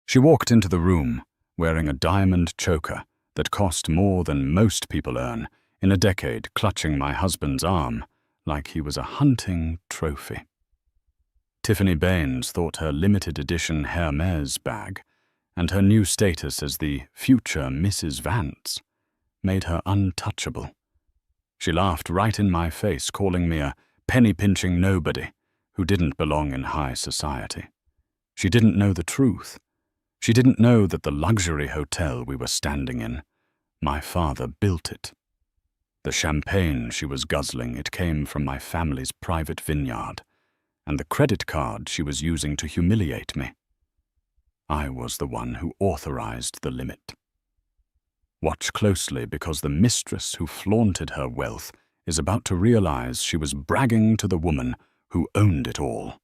She walked into the room, wearing a diamond choker that cost more than most people earn in a decade, clutching my husband's arm like he was a hunting trophy. Tiffany Baines thought her limited edition Hermes bag and her new status as the future Mrs. Vance made her untouchable. She laughed right in my face, calling me a penny-pinching nobody who didn't belong in high society. She didn't know the truth. She didn't know that the luxury hotel we were standing in, my father built it. The champagne she was guzzling, it came from my family's private vineyard, and the credit card she was using to humiliate me. I was the one who authorized the limit. Watch closely, because the mistress who flaunted her wealth is about to realize she was bragging to the woman who owned it all.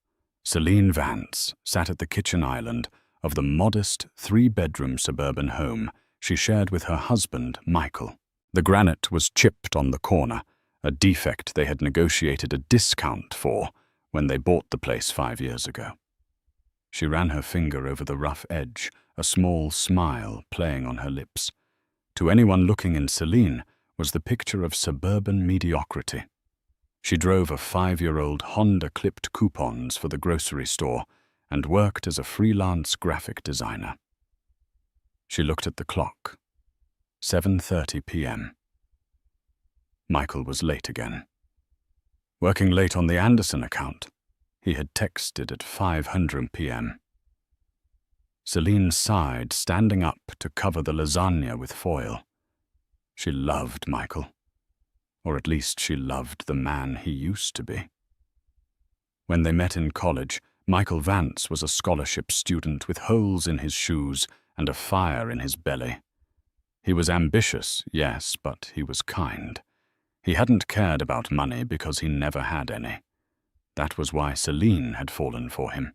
Celine Vance sat at the kitchen island of the modest 3-bedroom suburban home she shared with her husband, Michael. The granite was chipped on the corner, a defect they had negotiated a discount for when they bought the place 5 years ago. She ran her finger over the rough edge, a small smile playing on her lips. To anyone looking in Celine was the picture of suburban mediocrity. She drove a 5-year-old Honda clipped coupons for the grocery store and worked as a freelance graphic designer. She looked at the clock. 7:30 p.m. Michael was late again. Working late on the Anderson account, he had texted at 5:00 p.m. Celine sighed, standing up to cover the lasagna with foil. She loved Michael, or at least she loved the man he used to be. When they met in college, Michael Vance was a scholarship student with holes in his shoes and a fire in his belly. He was ambitious, yes, but he was kind. He hadn't cared about money because he never had any. That was why Celine had fallen for him.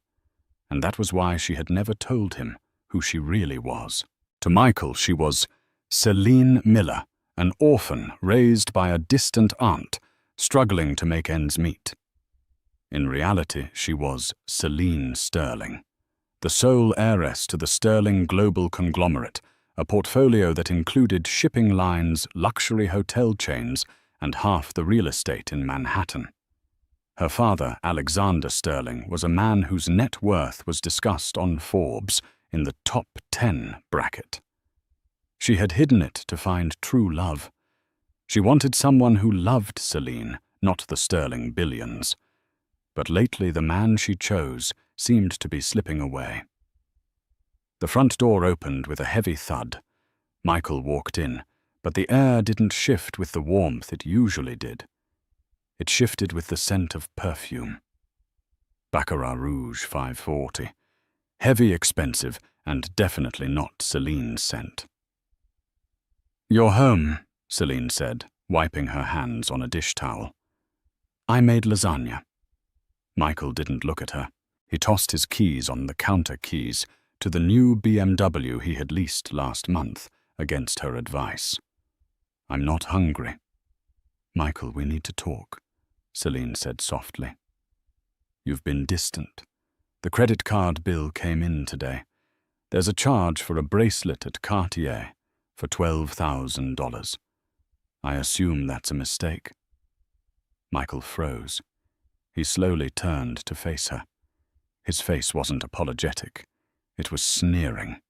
And that was why she had never told him who she really was. To Michael, she was Celine Miller, an orphan raised by a distant aunt, struggling to make ends meet. In reality, she was Celine Sterling, the sole heiress to the Sterling global conglomerate, a portfolio that included shipping lines, luxury hotel chains, and half the real estate in Manhattan. Her father, Alexander Sterling, was a man whose net worth was discussed on Forbes in the top 10 bracket. She had hidden it to find true love. She wanted someone who loved Celine, not the Sterling billions. But lately the man she chose seemed to be slipping away. The front door opened with a heavy thud. Michael walked in, but the air didn't shift with the warmth it usually did. It shifted with the scent of perfume. Baccarat Rouge 540. Heavy, expensive, and definitely not Celine's scent. "You're home," Celine said, wiping her hands on a dish towel. "I made lasagna." Michael didn't look at her. He tossed his keys on the counter keys to the new BMW he had leased last month against her advice. "I'm not hungry." "Michael, we need to talk," Celine said softly. "You've been distant. The credit card bill came in today. There's a charge for a bracelet at Cartier for $12,000. I assume that's a mistake." Michael froze. He slowly turned to face her. His face wasn't apologetic. It was sneering,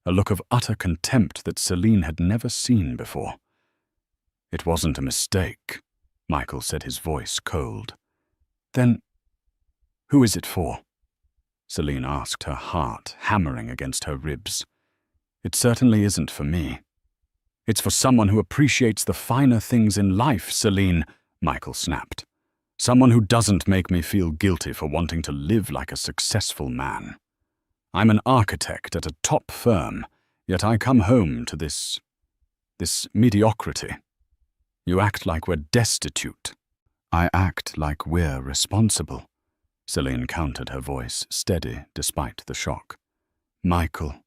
a look of utter contempt that Celine had never seen before. "It wasn't a mistake," Michael said, his voice cold. "Then, who is it for?" Celine asked, her heart hammering against her ribs. "It certainly isn't for me." "It's for someone who appreciates the finer things in life, Celine," Michael snapped. "Someone who doesn't make me feel guilty for wanting to live like a successful man. I'm an architect at a top firm, yet I come home to this mediocrity. You act like we're destitute." "I act like we're responsible," Celine countered, her voice steady despite the shock. "Michael,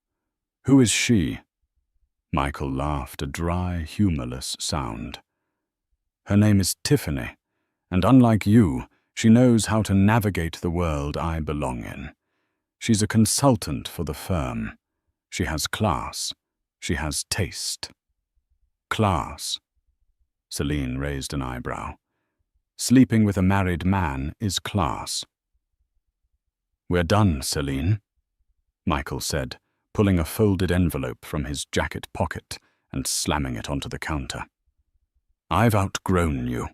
who is she?" Michael laughed, a dry, humorless sound. "Her name is Tiffany, and unlike you, she knows how to navigate the world I belong in. She's a consultant for the firm. She has class. She has taste. Class. Celine raised an eyebrow. Sleeping with a married man is class. We're done, Celine, Michael said, pulling a folded envelope from his jacket pocket and slamming it onto the counter. I've outgrown you.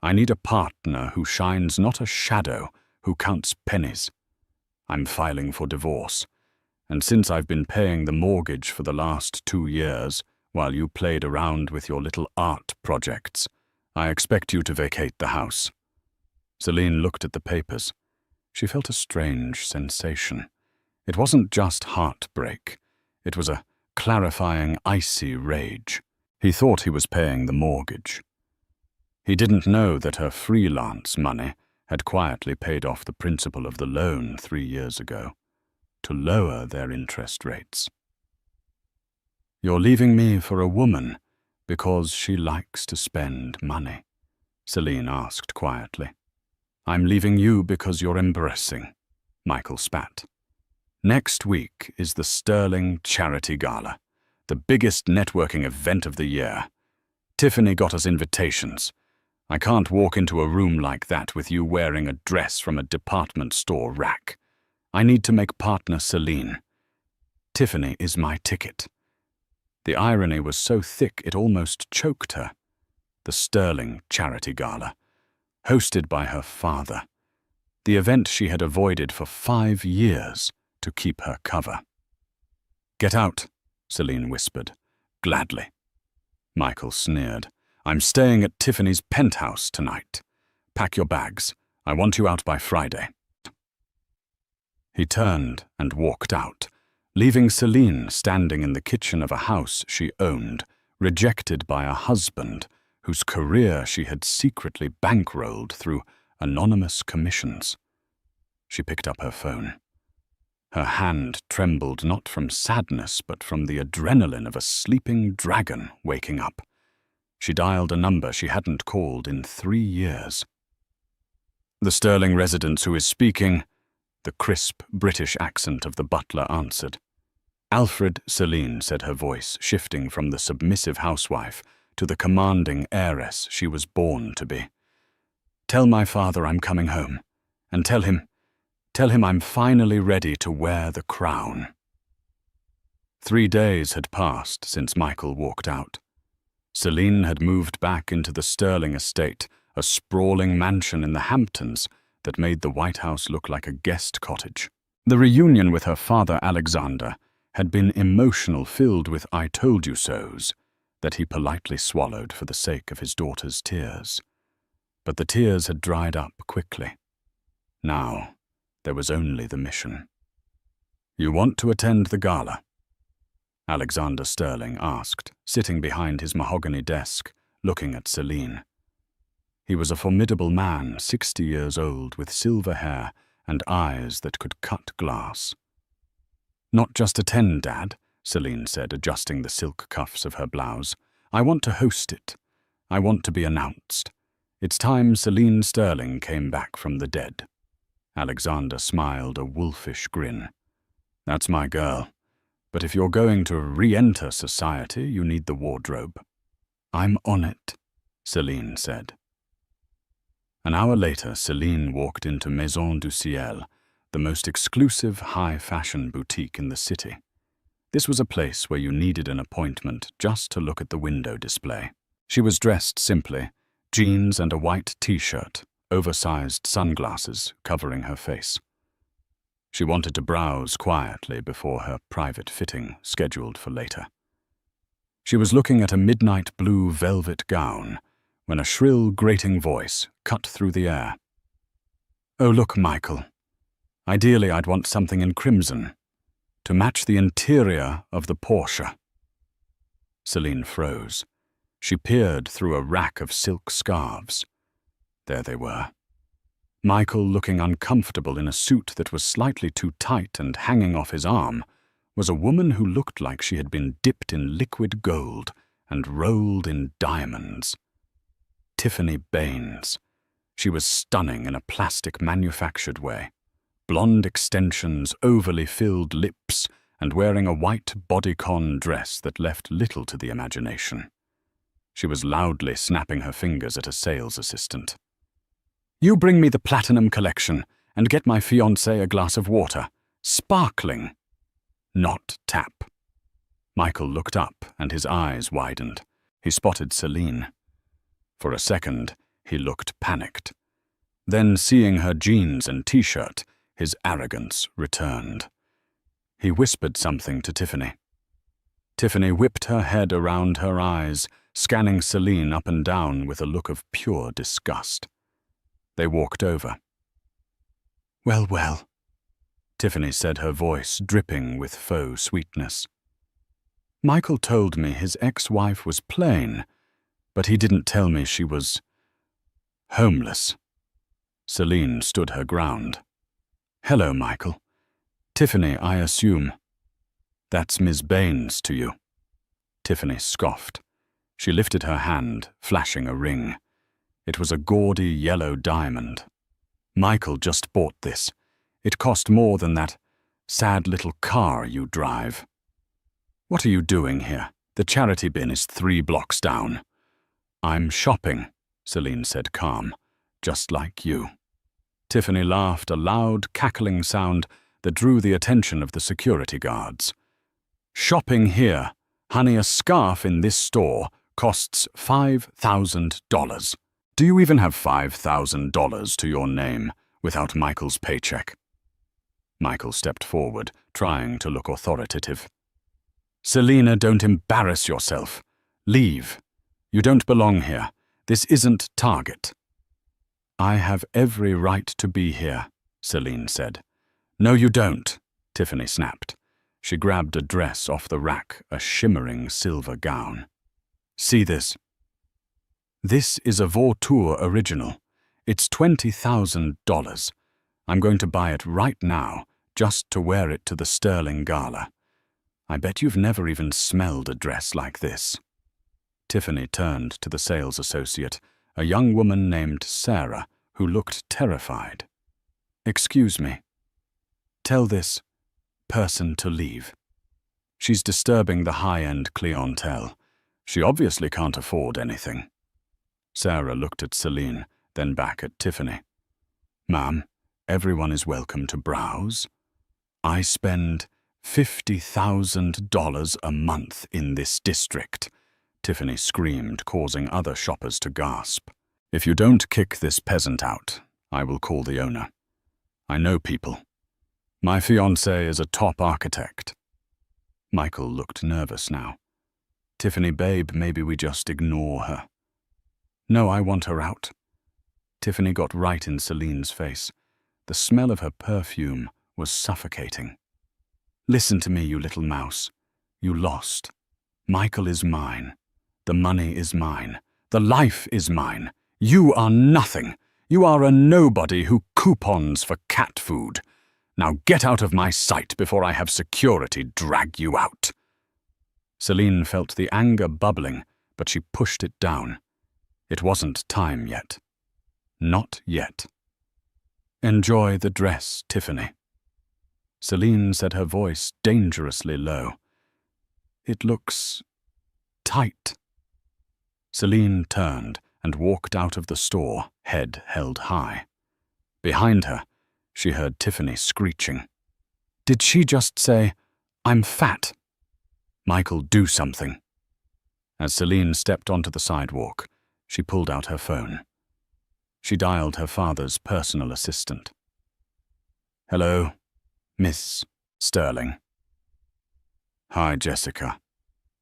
I need a partner who shines not a shadow, who counts pennies. I'm filing for divorce, and since I've been paying the mortgage for the last 2 years, while you played around with your little art projects, I expect you to vacate the house. Celine looked at the papers. She felt a strange sensation. It wasn't just heartbreak. It was a clarifying, icy rage. He thought he was paying the mortgage. He didn't know that her freelance money had quietly paid off the principal of the loan 3 years ago, to lower their interest rates. You're leaving me for a woman because she likes to spend money, Celine asked quietly. I'm leaving you because you're embarrassing, Michael spat. Next week is the Sterling Charity Gala, the biggest networking event of the year. Tiffany got us invitations. I can't walk into a room like that with you wearing a dress from a department store rack. I need to make partner Celine. Tiffany is my ticket. The irony was so thick it almost choked her. The Sterling Charity Gala, hosted by her father. The event she had avoided for 5 years to keep her cover. Get out, Celine whispered. Gladly. Michael sneered. I'm staying at Tiffany's penthouse tonight. Pack your bags. I want you out by Friday. He turned and walked out, leaving Celine standing in the kitchen of a house she owned, rejected by a husband whose career she had secretly bankrolled through anonymous commissions. She picked up her phone. Her hand trembled not from sadness but from the adrenaline of a sleeping dragon waking up. She dialed a number she hadn't called in 3 years. The Sterling residence who is speaking, the crisp British accent of the butler answered. Alfred, Celine said, her voice shifting from the submissive housewife to the commanding heiress she was born to be. Tell my father I'm coming home, and tell him I'm finally ready to wear the crown. 3 days had passed since Michael walked out. Celine had moved back into the Sterling estate, a sprawling mansion in the Hamptons that made the White House look like a guest cottage. The reunion with her father Alexander had been emotional, filled with I told you so's that he politely swallowed for the sake of his daughter's tears. But the tears had dried up quickly. Now, there was only the mission. You want to attend the gala? Alexander Sterling asked, sitting behind his mahogany desk, looking at Celine. He was a formidable man, 60 years old, with silver hair and eyes that could cut glass. Not just attend, Dad, Celine said, adjusting the silk cuffs of her blouse. I want to host it. I want to be announced. It's time Celine Sterling came back from the dead. Alexander smiled a wolfish grin. That's my girl. But if you're going to re-enter society, you need the wardrobe. I'm on it, Celine said. An hour later, Celine walked into Maison du Ciel, the most exclusive high-fashion boutique in the city. This was a place where you needed an appointment just to look at the window display. She was dressed simply, jeans and a white t-shirt, oversized sunglasses covering her face. She wanted to browse quietly before her private fitting, scheduled for later. She was looking at a midnight blue velvet gown when a shrill, grating voice cut through the air. Oh, look, Michael. Ideally, I'd want something in crimson, to match the interior of the Porsche. Celine froze. She peered through a rack of silk scarves. There they were. Michael, looking uncomfortable in a suit that was slightly too tight and hanging off his arm, was a woman who looked like she had been dipped in liquid gold and rolled in diamonds. Tiffany Baines. She was stunning in a plastic manufactured way. Blonde extensions, overly filled lips, and wearing a white bodycon dress that left little to the imagination. She was loudly snapping her fingers at a sales assistant. "You bring me the platinum collection and get my fiancé a glass of water. Sparkling, not tap." Michael looked up and his eyes widened. He spotted Celine. For a second, he looked panicked. Then, seeing her jeans and t-shirt, his arrogance returned. He whispered something to Tiffany. Tiffany whipped her head around her eyes, scanning Celine up and down with a look of pure disgust. They walked over. "Well, well," Tiffany said, her voice dripping with faux sweetness. "Michael told me his ex-wife was plain, but he didn't tell me she was homeless." Celine stood her ground. "Hello, Michael. Tiffany, I assume. That's Miss Baines to you." Tiffany scoffed. She lifted her hand, flashing a ring. It was a gaudy yellow diamond. "Michael just bought this. It cost more than that sad little car you drive." "What are you doing here? The charity bin is 3 blocks down." "I'm shopping," Celine said, calm. "Just like you." Tiffany laughed, a loud, cackling sound that drew the attention of the security guards. "Shopping here. Honey, a scarf in this store costs $5,000. Do you even have $5,000 to your name without Michael's paycheck?" Michael stepped forward, trying to look authoritative. "Selena, don't embarrass yourself. Leave. You don't belong here. This isn't Target." "I have every right to be here," Celine said. "No, you don't," Tiffany snapped. She grabbed a dress off the rack, a shimmering silver gown. "See this? This is a Vautour original. It's $20,000. I'm going to buy it right now, just to wear it to the Sterling Gala. I bet you've never even smelled a dress like this." Tiffany turned to the sales associate, a young woman named Sarah, who looked terrified. "Excuse me. Tell this person to leave. She's disturbing the high-end clientele. She obviously can't afford anything." Sarah looked at Celine, then back at Tiffany. "Ma'am, everyone is welcome to browse. I spend $50,000 a month in this district," Tiffany screamed, causing other shoppers to gasp. "If you don't kick this peasant out, I will call the owner. I know people. My fiancé is a top architect." Michael looked nervous now. "Tiffany, babe, maybe we just ignore her." "No, I want her out." Tiffany got right in Celine's face. The smell of her perfume was suffocating. "Listen to me, you little mouse. You lost. Michael is mine. The money is mine. The life is mine. You are nothing. You are a nobody who coupons for cat food. Now get out of my sight before I have security drag you out." Celine felt the anger bubbling, but she pushed it down. It wasn't time yet. Not yet. "Enjoy the dress, Tiffany." Celine said, her voice dangerously low. "It looks tight." Celine turned and walked out of the store, head held high. Behind her, she heard Tiffany screeching. "Did she just say, 'I'm fat'? Michael, do something." As Celine stepped onto the sidewalk, she pulled out her phone. She dialed her father's personal assistant. "Hello, Miss Sterling." "Hi, Jessica,"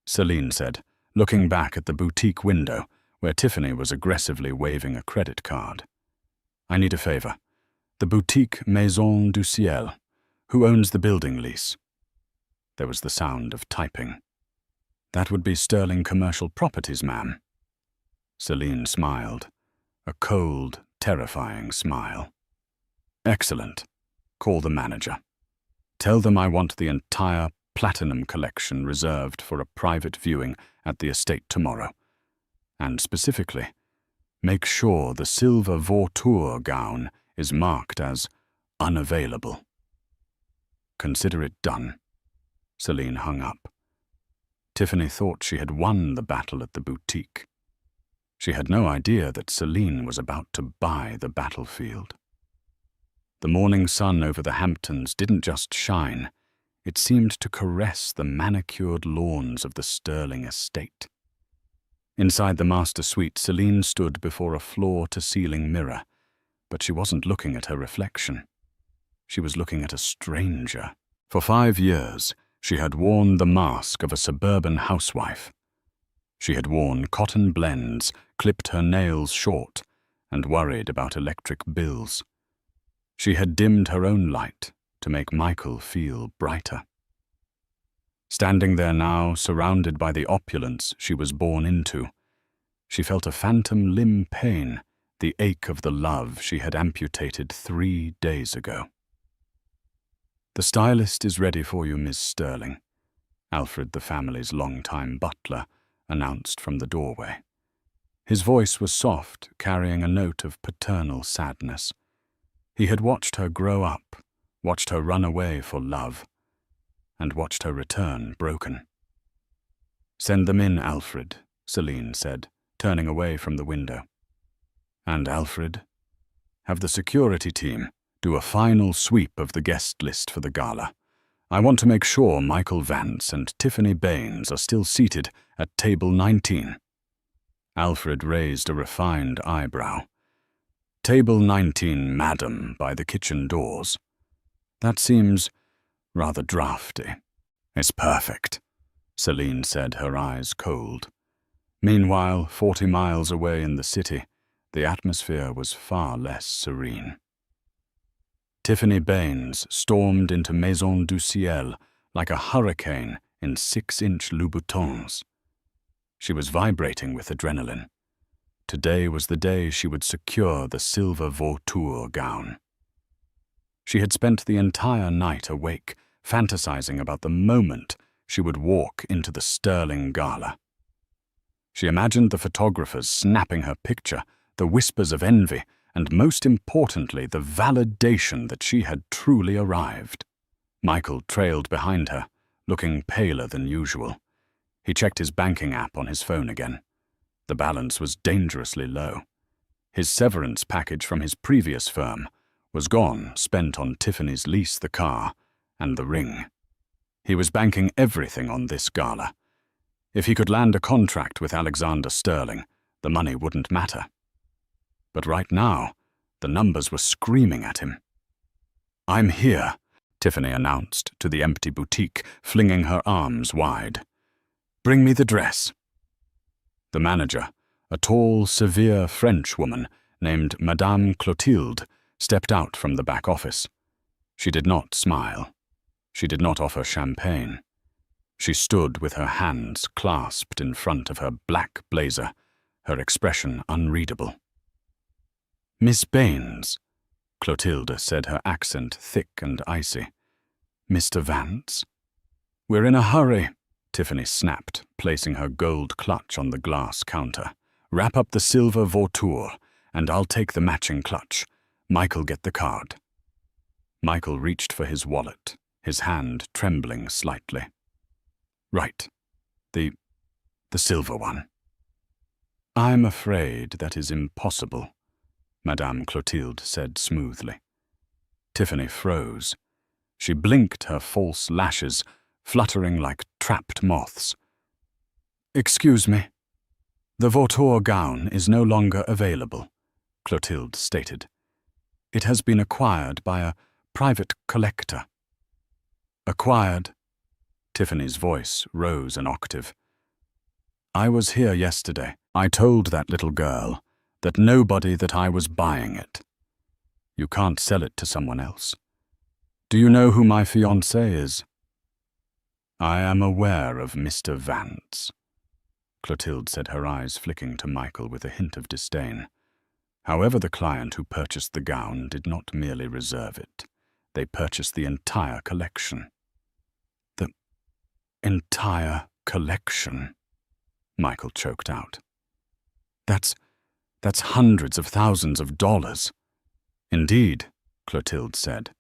Celine said, looking back at the boutique window where Tiffany was aggressively waving a credit card. "I need a favor. The boutique Maison du Ciel. Who owns the building lease?" There was the sound of typing. "That would be Sterling Commercial Properties, ma'am." Celine smiled, a cold, terrifying smile. "Excellent. Call the manager. Tell them I want the entire platinum collection reserved for a private viewing at the estate tomorrow. And specifically, make sure the silver Vautour gown is marked as unavailable." "Consider it done." Celine hung up. Tiffany thought she had won the battle at the boutique. She had no idea that Celine was about to buy the battlefield. The morning sun over the Hamptons didn't just shine, it seemed to caress the manicured lawns of the Sterling estate. Inside the master suite, Celine stood before a floor-to-ceiling mirror, but she wasn't looking at her reflection. She was looking at a stranger. For 5 years, she had worn the mask of a suburban housewife. She had worn cotton blends, clipped her nails short, and worried about electric bills. She had dimmed her own light to make Michael feel brighter. Standing there now, surrounded by the opulence she was born into, she felt a phantom limb pain, the ache of the love she had amputated 3 days ago. "The stylist is ready for you, Miss Sterling," Alfred, the family's longtime butler, announced from the doorway. His voice was soft, carrying a note of paternal sadness. He had watched her grow up, watched her run away for love, and watched her return broken. "Send them in, Alfred," Celine said, turning away from the window. "And Alfred, have the security team do a final sweep of the guest list for the gala. I want to make sure Michael Vance and Tiffany Baines are still seated at table 19. Alfred raised a refined eyebrow. "Table 19, madam, by the kitchen doors. That seems rather drafty." "It's perfect," Celine said, her eyes cold. Meanwhile, 40 miles away in the city, the atmosphere was far less serene. Tiffany Baines stormed into Maison du Ciel like a hurricane in 6-inch Louboutins. She was vibrating with adrenaline. Today was the day she would secure the silver vautour gown. She had spent the entire night awake, fantasizing about the moment she would walk into the Sterling gala. She imagined the photographers snapping her picture, the whispers of envy, and most importantly, the validation that she had truly arrived. Michael trailed behind her, looking paler than usual. He checked his banking app on his phone again. The balance was dangerously low. His severance package from his previous firm was gone, spent on Tiffany's lease, the car, and the ring. He was banking everything on this gala. If he could land a contract with Alexander Sterling, the money wouldn't matter. But right now, the numbers were screaming at him. "I'm here," Tiffany announced to the empty boutique, flinging her arms wide. "Bring me the dress." The manager, a tall, severe French woman named Madame Clotilde, stepped out from the back office. She did not smile. She did not offer champagne. She stood with her hands clasped in front of her black blazer, her expression unreadable. "Miss Baines," Clotilde said, her accent thick and icy. "Mr. Vance?" "We're in a hurry," Tiffany snapped, placing her gold clutch on the glass counter. "Wrap up the silver vautour, and I'll take the matching clutch. Michael, get the card." Michael reached for his wallet, his hand trembling slightly. "Right. The silver one." "I'm afraid that is impossible," Madame Clotilde said smoothly. Tiffany froze. She blinked her false lashes, fluttering like trapped moths. "Excuse me. The vautour gown is no longer available," Clotilde stated. "It has been acquired by a private collector." "Acquired?" Tiffany's voice rose an octave. "I was here yesterday. I told that little girl that nobody that I was buying it. You can't sell it to someone else. Do you know who my fiancé is?" "I am aware of Mr. Vance," Clotilde said, her eyes flicking to Michael with a hint of disdain. However, the client who purchased the gown did not merely reserve it. They purchased the entire collection. "The entire collection," Michael choked out. That's hundreds of thousands of dollars." "Indeed," Clotilde said.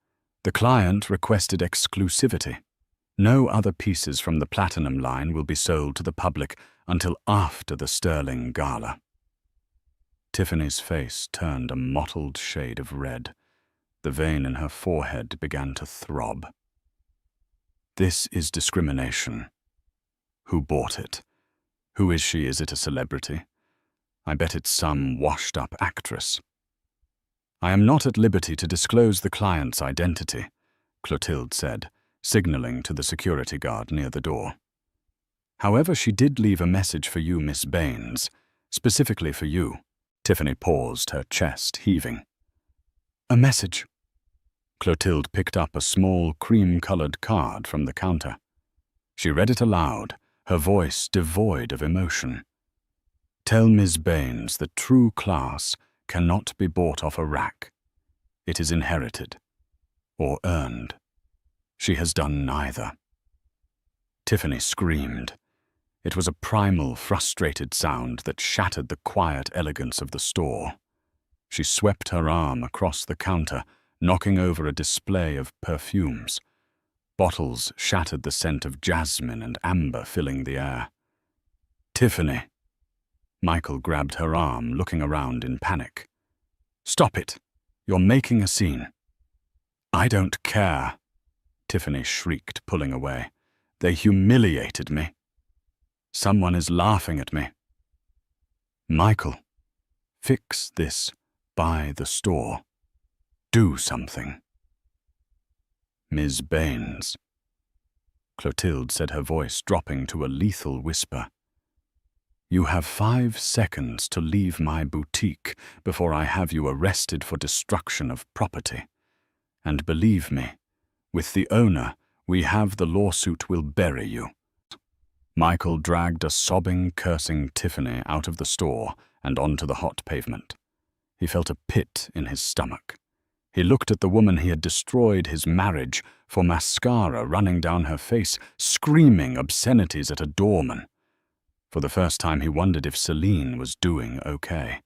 "The client requested exclusivity. No other pieces from the platinum line will be sold to the public until after the sterling gala. Tiffany's face turned a mottled shade of red. The vein in her forehead began to throb. This is discrimination. Who bought it? Who is she? Is it a celebrity? I bet it's some washed-up actress. I am not at liberty to disclose the client's identity, Clotilde said, signaling to the security guard near the door. However, she did leave a message for you, Miss Baines, specifically for you. Tiffany paused, her chest heaving. A message? Clotilde picked up a small cream-colored card from the counter. She read it aloud, her voice devoid of emotion. Tell Miss Baines that true class cannot be bought off a rack. It is inherited, or earned. She has done neither. Tiffany screamed. It was a primal, frustrated sound that shattered the quiet elegance of the store. She swept her arm across the counter, knocking over a display of perfumes. Bottles shattered, the scent of jasmine and amber filling the air. Tiffany. Michael grabbed her arm, looking around in panic. Stop it. You're making a scene. I don't care, Tiffany shrieked, pulling away. They humiliated me. Someone is laughing at me. Michael, fix this by the store. Do something. Ms. Baines. Clotilde said, her voice dropping to a lethal whisper. You have 5 seconds to leave my boutique before I have you arrested for destruction of property. And believe me, with the owner, we have the lawsuit will bury you. Michael dragged a sobbing, cursing Tiffany out of the store and onto the hot pavement. He felt a pit in his stomach. He looked at the woman he had destroyed his marriage for, mascara running down her face, screaming obscenities at a doorman. For the first time he wondered if Celine was doing okay.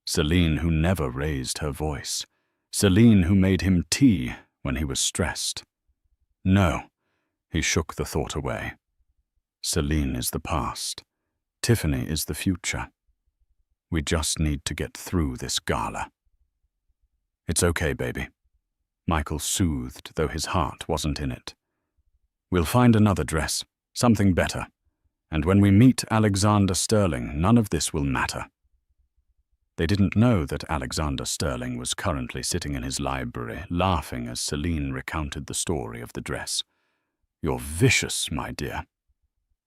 Celine who never raised her voice. Celine who made him tea when he was stressed. No, he shook the thought away. Celine is the past. Tiffany is the future. We just need to get through this gala. It's okay, baby. Michael soothed, though his heart wasn't in it. We'll find another dress, something better. And when we meet Alexander Sterling, none of this will matter. They didn't know that Alexander Sterling was currently sitting in his library, laughing as Celine recounted the story of the dress. You're vicious, my dear,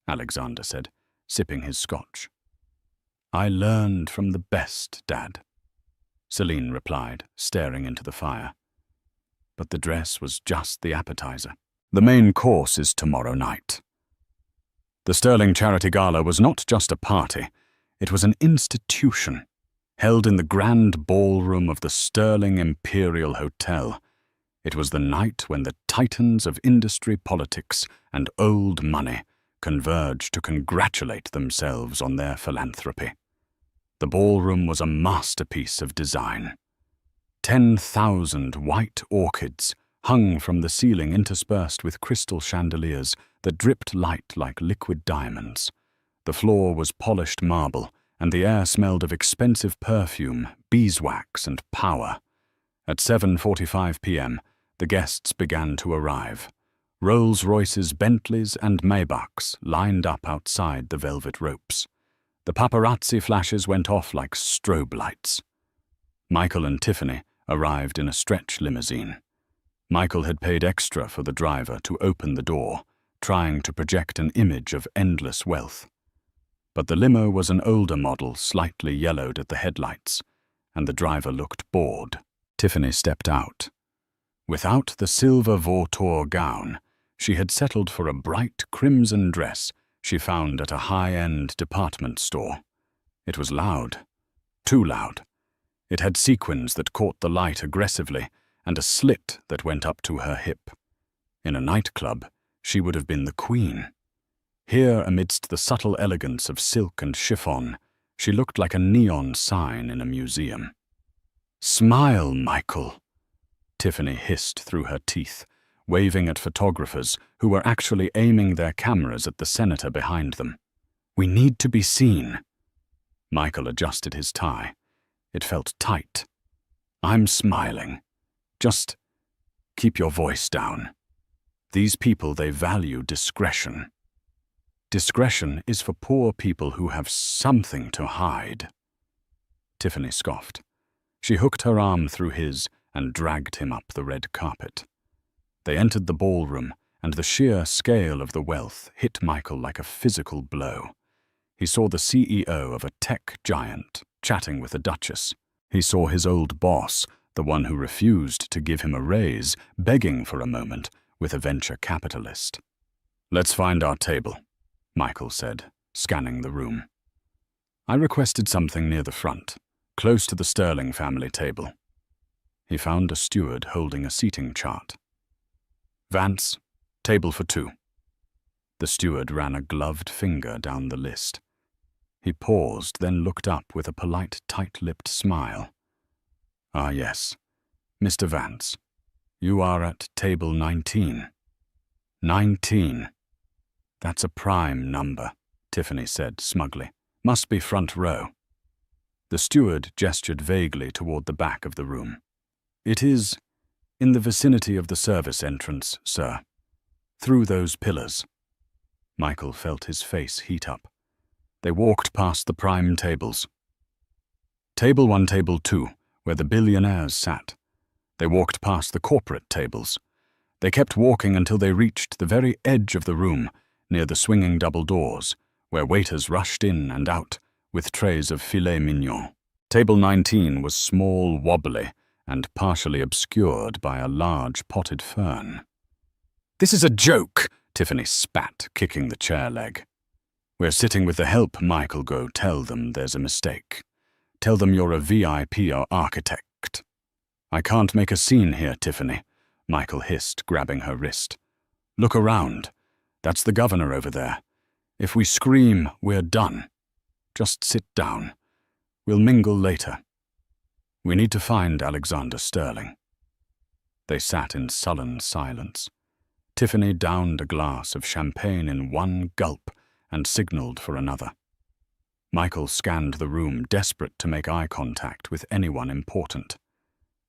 Alexander said, sipping his scotch. I learned from the best, Dad, Celine replied, staring into the fire. But the dress was just the appetizer. The main course is tomorrow night. The Sterling Charity Gala was not just a party, it was an institution, held in the grand ballroom of the Sterling Imperial Hotel. It was the night when the titans of industry, politics, and old money converged to congratulate themselves on their philanthropy. The ballroom was a masterpiece of design. 10,000 white orchids hung from the ceiling, interspersed with crystal chandeliers that dripped light like liquid diamonds. The floor was polished marble, and the air smelled of expensive perfume, beeswax, and power. At 7:45 p.m., the guests began to arrive. Rolls-Royces, Bentleys, and Maybachs lined up outside the velvet ropes. The paparazzi flashes went off like strobe lights. Michael and Tiffany arrived in a stretch limousine. Michael had paid extra for the driver to open the door, trying to project an image of endless wealth. But the limo was an older model, slightly yellowed at the headlights, and the driver looked bored. Tiffany stepped out. Without the silver vautour gown, she had settled for a bright crimson dress she found at a high-end department store. It was loud, too loud. It had sequins that caught the light aggressively and a slit that went up to her hip. In a nightclub, she would have been the queen. Here, amidst the subtle elegance of silk and chiffon, she looked like a neon sign in a museum. "Smile, Michael," Tiffany hissed through her teeth. waving at photographers who were actually aiming their cameras at the senator behind them. "We need to be seen." Michael adjusted his tie. It felt tight. "I'm smiling. Just keep your voice down. These people, they value discretion. Discretion is for poor people who have something to hide." Tiffany scoffed. She hooked her arm through his and dragged him up the red carpet. They entered the ballroom, and the sheer scale of the wealth hit Michael like a physical blow. He saw the CEO of a tech giant chatting with a duchess. He saw his old boss, the one who refused to give him a raise, begging for a moment with a venture capitalist. "Let's find our table," Michael said, scanning the room. "I requested something near the front, close to the Sterling family table." He found a steward holding a seating chart. "Vance, table for 2. The steward ran a gloved finger down the list. He paused, then looked up with a polite, tight-lipped smile. "Ah, yes. Mr. Vance, you are at table 19. 19. That's a prime number," Tiffany said smugly. "Must be front row." The steward gestured vaguely toward the back of the room. "It is in the vicinity of the service entrance, sir. Through those pillars." Michael felt his face heat up. They walked past the prime tables. Table 1, table 2, where the billionaires sat. They walked past the corporate tables. They kept walking until they reached the very edge of the room, near the swinging double doors, where waiters rushed in and out with trays of filet mignon. Table 19 was small, wobbly, and partially obscured by a large potted fern. "This is a joke," Tiffany spat, kicking the chair leg. "We're sitting with the help, Michael. Go tell them there's a mistake. Tell them you're a VIP or architect." "I can't make a scene here, Tiffany," Michael hissed, grabbing her wrist. "Look around. That's the governor over there. If we scream, we're done. Just sit down. We'll mingle later. We need to find Alexander Sterling." They sat in sullen silence. Tiffany downed a glass of champagne in one gulp and signaled for another. Michael scanned the room, desperate to make eye contact with anyone important.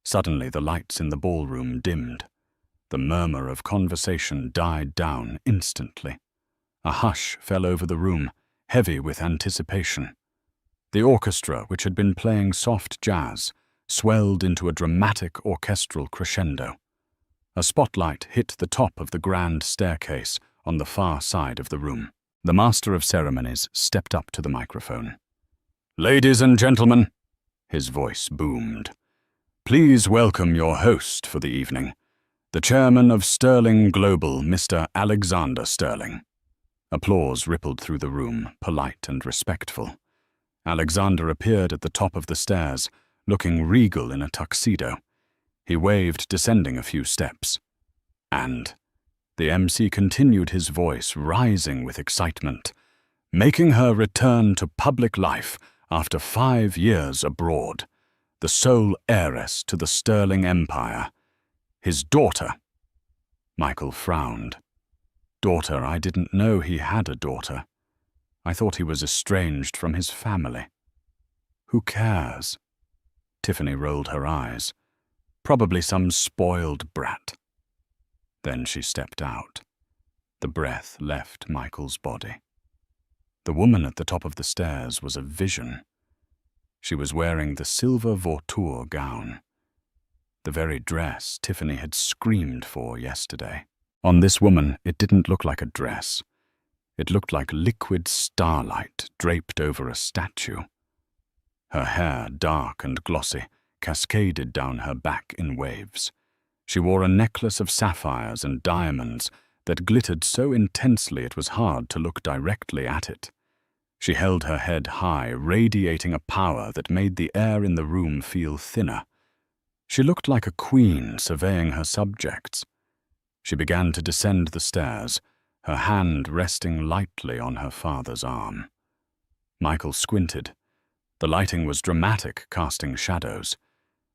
Suddenly, the lights in the ballroom dimmed. The murmur of conversation died down instantly. A hush fell over the room, heavy with anticipation. The orchestra, which had been playing soft jazz, swelled into a dramatic orchestral crescendo. A spotlight hit the top of the grand staircase on the far side of the room. The master of ceremonies stepped up to the microphone. "Ladies and gentlemen," his voice boomed, "please welcome your host for the evening, the chairman of Sterling Global, Mr. Alexander Sterling." Applause rippled through the room, polite and respectful. Alexander appeared at the top of the stairs, looking regal in a tuxedo. He waved, descending a few steps. And the MC continued, his voice rising with excitement, "Making her return to public life after 5 years abroad, the sole heiress to the Sterling Empire, his daughter." Michael frowned. "Daughter? I didn't know he had a daughter. I thought he was estranged from his family." "Who cares?" Tiffany rolled her eyes. "Probably some spoiled brat." Then she stepped out. The breath left Michael's body. The woman at the top of the stairs was a vision. She was wearing the silver vautour gown, the very dress Tiffany had screamed for yesterday. On this woman, it didn't look like a dress. It looked like liquid starlight draped over a statue. Her hair, dark and glossy, cascaded down her back in waves. She wore a necklace of sapphires and diamonds that glittered so intensely it was hard to look directly at it. She held her head high, radiating a power that made the air in the room feel thinner. She looked like a queen surveying her subjects. She began to descend the stairs, her hand resting lightly on her father's arm. Michael squinted. The lighting was dramatic, casting shadows.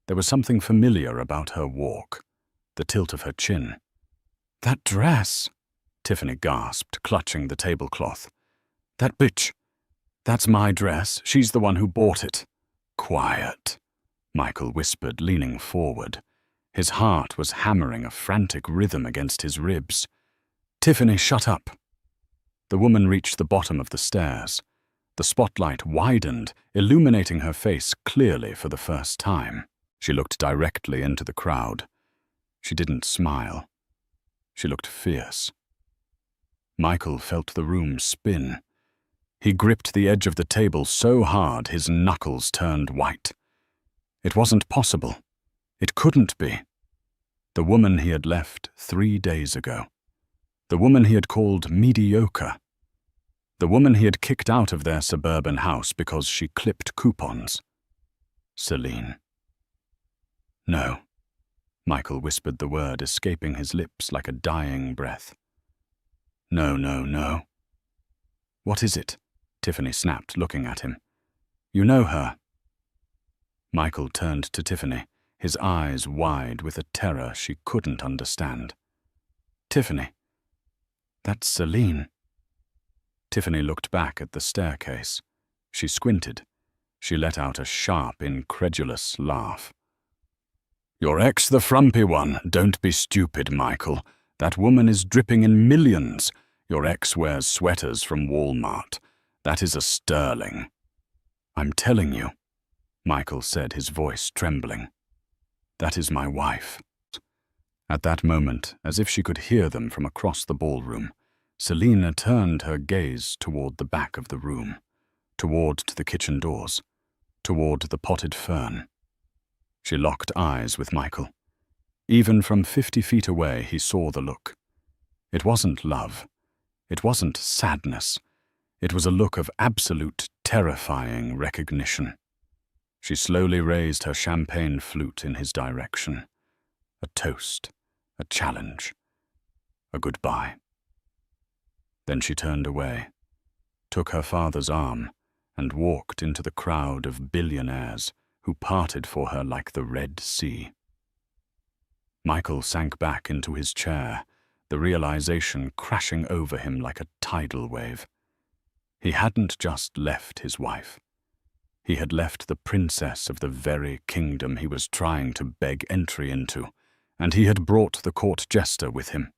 There was something familiar about her walk, the tilt of her chin. That dress, Tiffany gasped, clutching the tablecloth. That bitch. That's my dress. She's the one who bought it. Quiet, Michael whispered, leaning forward. His heart was hammering a frantic rhythm against his ribs. Tiffany, shut up. The woman reached the bottom of the stairs. The spotlight widened, illuminating her face clearly for the first time. She looked directly into the crowd. She didn't smile. She looked fierce. Michael felt the room spin. He gripped the edge of the table so hard his knuckles turned white. It wasn't possible. It couldn't be. The woman he had left 3 days ago. The woman he had called mediocre. The woman he had kicked out of their suburban house because she clipped coupons. Celine. No. Michael whispered the word, escaping his lips like a dying breath. No, no, no. What is it? Tiffany snapped, looking at him. You know her. Michael turned to Tiffany, his eyes wide with a terror she couldn't understand. Tiffany. That's Celine. Tiffany looked back at the staircase. She squinted. She let out a sharp, incredulous laugh. Your ex, the frumpy one. Don't be stupid, Michael. That woman is dripping in millions. Your ex wears sweaters from Walmart. That is a sterling. I'm telling you, Michael said, his voice trembling. That is my wife. At that moment, as if she could hear them from across the ballroom, Selina turned her gaze toward the back of the room, toward the kitchen doors, toward the potted fern. She locked eyes with Michael. Even from 50 feet away, he saw the look. It wasn't love. It wasn't sadness. It was a look of absolute, terrifying recognition. She slowly raised her champagne flute in his direction. A toast, a challenge, a goodbye. Then she turned away, took her father's arm, and walked into the crowd of billionaires who parted for her like the Red Sea. Michael sank back into his chair, the realization crashing over him like a tidal wave. He hadn't just left his wife. He had left the princess of the very kingdom he was trying to beg entry into, and he had brought the court jester with him.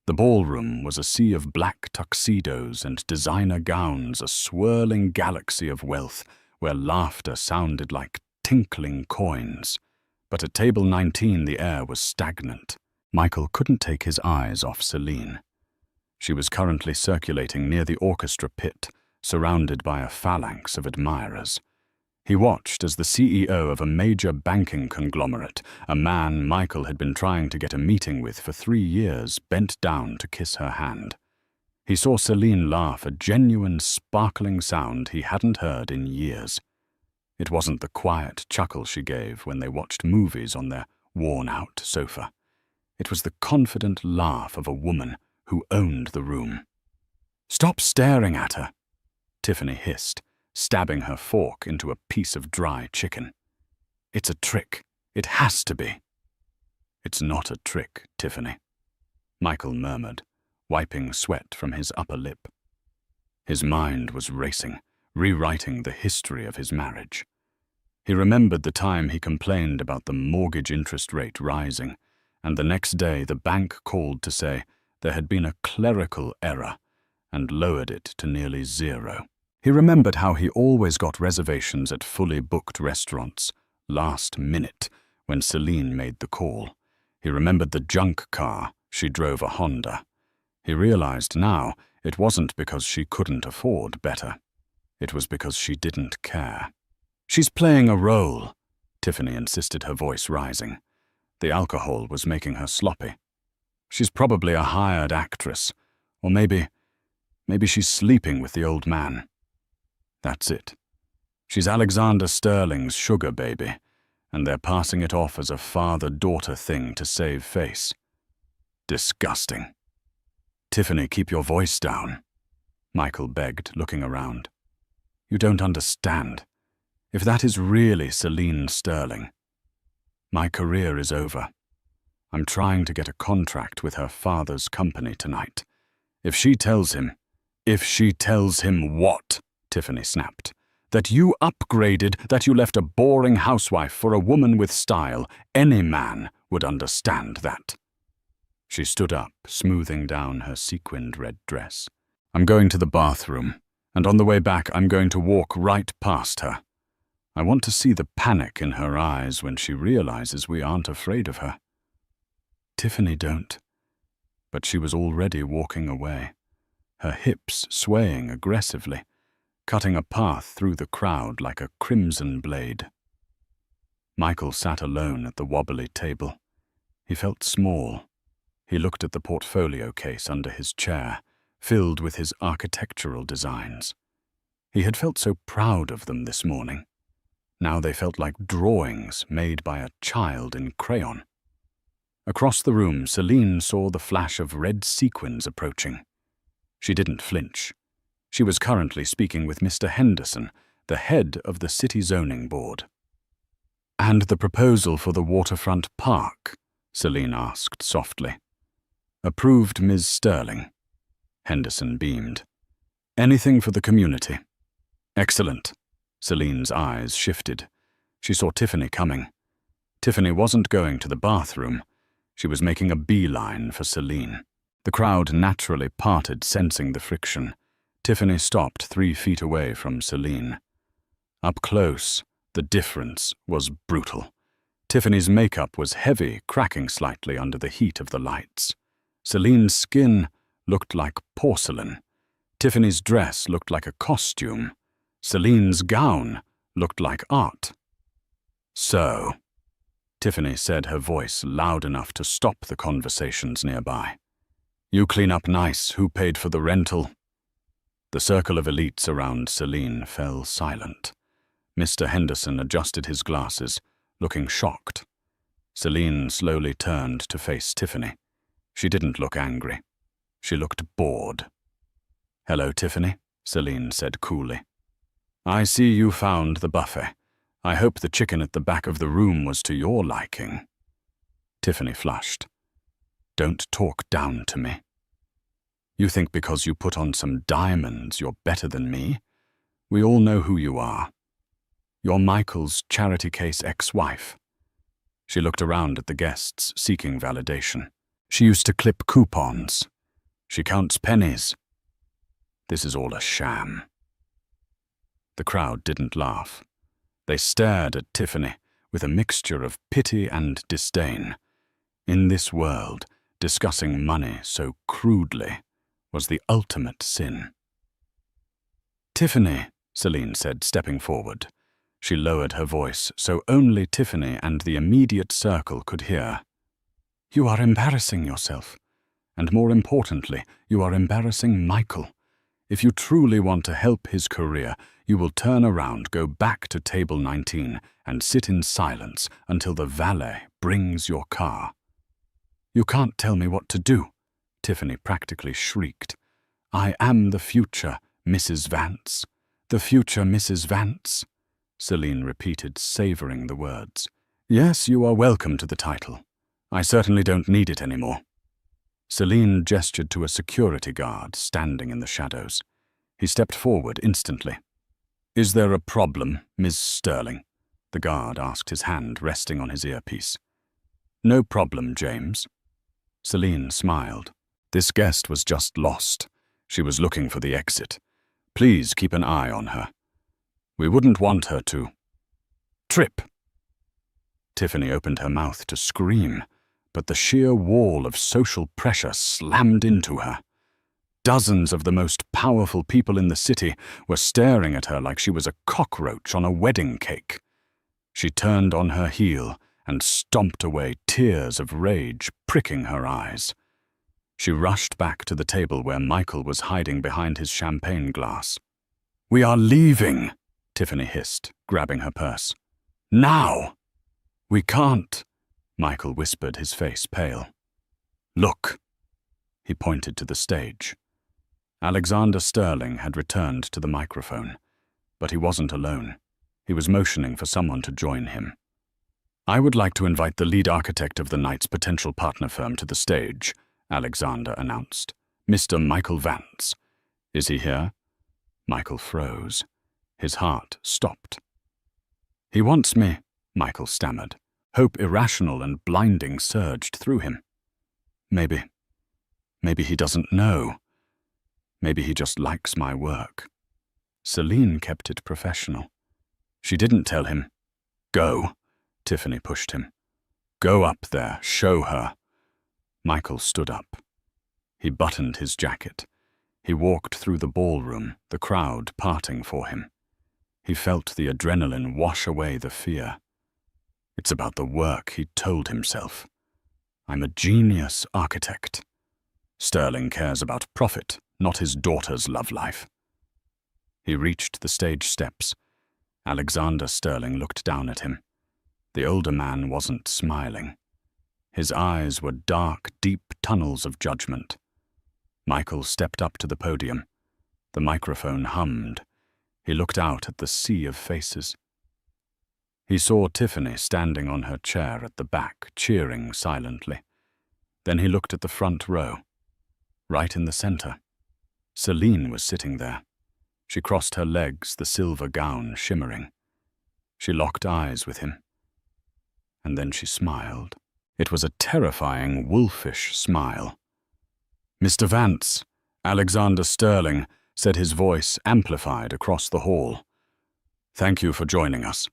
The ballroom was a sea of black tuxedos and designer gowns, a swirling galaxy of wealth where laughter sounded like tinkling coins. But at table 19 the air was stagnant. Michael couldn't take his eyes off Celine. She was currently circulating near the orchestra pit, surrounded by a phalanx of admirers. He watched as the CEO of a major banking conglomerate, a man Michael had been trying to get a meeting with for 3 years, bent down to kiss her hand. He saw Celine laugh, a genuine, sparkling sound he hadn't heard in years. It wasn't the quiet chuckle she gave when they watched movies on their worn-out sofa. It was the confident laugh of a woman who owned the room. "Stop staring at her," Tiffany hissed, stabbing her fork into a piece of dry chicken. "It's a trick. It has to be." "It's not a trick, Tiffany," Michael murmured, wiping sweat from his upper lip. His mind was racing, rewriting the history of his marriage. He remembered the time he complained about the mortgage interest rate rising, and the next day the bank called to say there had been a clerical error and lowered it to nearly 0. He remembered how he always got reservations at fully booked restaurants, last minute, when Celine made the call. He remembered the junk car. She drove a Honda. He realized now it wasn't because she couldn't afford better. It was because she didn't care. "She's playing a role," Tiffany insisted, her voice rising. The alcohol was making her sloppy. "She's probably a hired actress. Or maybe she's sleeping with the old man. That's it. She's Alexander Sterling's sugar baby, and they're passing it off as a father-daughter thing to save face. Disgusting." "Tiffany, keep your voice down," Michael begged, looking around. "You don't understand. If that is really Celine Sterling, my career is over. I'm trying to get a contract with her father's company tonight. If she tells him what? Tiffany snapped. That you upgraded, that you left a boring housewife for a woman with style, any man would understand that. She stood up, smoothing down her sequined red dress. I'm going to the bathroom, and on the way back I'm going to walk right past her. I want to see the panic in her eyes when she realizes we aren't afraid of her. Tiffany, don't. But she was already walking away, her hips swaying aggressively, cutting a path through the crowd like a crimson blade. Michael sat alone at the wobbly table. He felt small. He looked at the portfolio case under his chair, filled with his architectural designs. He had felt so proud of them this morning. Now they felt like drawings made by a child in crayon. Across the room, Celine saw the flash of red sequins approaching. She didn't flinch. She was currently speaking with Mr. Henderson, the head of the City Zoning Board. "And the proposal for the waterfront park?" Celine asked softly. "Approved, Ms. Sterling." Henderson beamed. "Anything for the community." "Excellent." Celine's eyes shifted. She saw Tiffany coming. Tiffany wasn't going to the bathroom. She was making a beeline for Celine. The crowd naturally parted, sensing the friction. Tiffany stopped 3 feet away from Celine. Up close, the difference was brutal. Tiffany's makeup was heavy, cracking slightly under the heat of the lights. Celine's skin looked like porcelain. Tiffany's dress looked like a costume. Celine's gown looked like art. "So," Tiffany said, her voice loud enough to stop the conversations nearby. "You clean up nice. Who paid for the rental?" The circle of elites around Celine fell silent. Mr. Henderson adjusted his glasses, looking shocked. Celine slowly turned to face Tiffany. She didn't look angry. She looked bored. "Hello, Tiffany," Celine said coolly. "I see you found the buffet. I hope the chicken at the back of the room was to your liking." Tiffany flushed. "Don't talk down to me. You think because you put on some diamonds you're better than me? We all know who you are. You're Michael's charity case ex-wife." She looked around at the guests, seeking validation. "She used to clip coupons. She counts pennies. This is all a sham." The crowd didn't laugh. They stared at Tiffany with a mixture of pity and disdain. In this world, discussing money so crudely was the ultimate sin. "Tiffany," Celine said, stepping forward. She lowered her voice so only Tiffany and the immediate circle could hear. "You are embarrassing yourself. And more importantly, you are embarrassing Michael. If you truly want to help his career, you will turn around, go back to table 19, and sit in silence until the valet brings your car." "You can't tell me what to do," Tiffany practically shrieked. "I am the future Mrs. Vance. The future Mrs. Vance." Celine repeated, savoring the words. "Yes, you are welcome to the title. I certainly don't need it anymore." Celine gestured to a security guard standing in the shadows. He stepped forward instantly. "Is there a problem, Ms. Sterling?" The guard asked, his hand resting on his earpiece. "No problem, James." Celine smiled. This guest was just lost. She was looking for the exit. Please keep an eye on her. We wouldn't want her to trip. Tiffany opened her mouth to scream, but the sheer wall of social pressure slammed into her. Dozens of the most powerful people in the city were staring at her like she was a cockroach on a wedding cake. She turned on her heel and stomped away, tears of rage pricking her eyes. She rushed back to the table where Michael was hiding behind his champagne glass. "We are leaving," Tiffany hissed, grabbing her purse. "Now!" "We can't," Michael whispered, his face pale. "Look." He pointed to the stage. Alexander Sterling had returned to the microphone, but he wasn't alone. He was motioning for someone to join him. I would like to invite the lead architect of the night's potential partner firm to the stage, Alexander announced. Mr. Michael Vance. Is he here? Michael froze. His heart stopped. He wants me, Michael stammered. Hope irrational and blinding surged through him. Maybe he doesn't know. Maybe he just likes my work. Celine kept it professional. She didn't tell him. Go, Tiffany pushed him. Go up there, show her. Michael stood up. He buttoned his jacket. He walked through the ballroom, the crowd parting for him. He felt the adrenaline wash away the fear. It's about the work, he told himself. I'm a genius architect. Sterling cares about profit, not his daughter's love life. He reached the stage steps. Alexander Sterling looked down at him. The older man wasn't smiling. His eyes were dark, deep tunnels of judgment. Michael stepped up to the podium. The microphone hummed. He looked out at the sea of faces. He saw Tiffany standing on her chair at the back, cheering silently. Then he looked at the front row. Right in the center. Celine was sitting there. She crossed her legs, the silver gown shimmering. She locked eyes with him. And then she smiled. It was a terrifying, wolfish smile. Mr. Vance, Alexander Sterling, said his voice amplified across the hall. Thank you for joining us.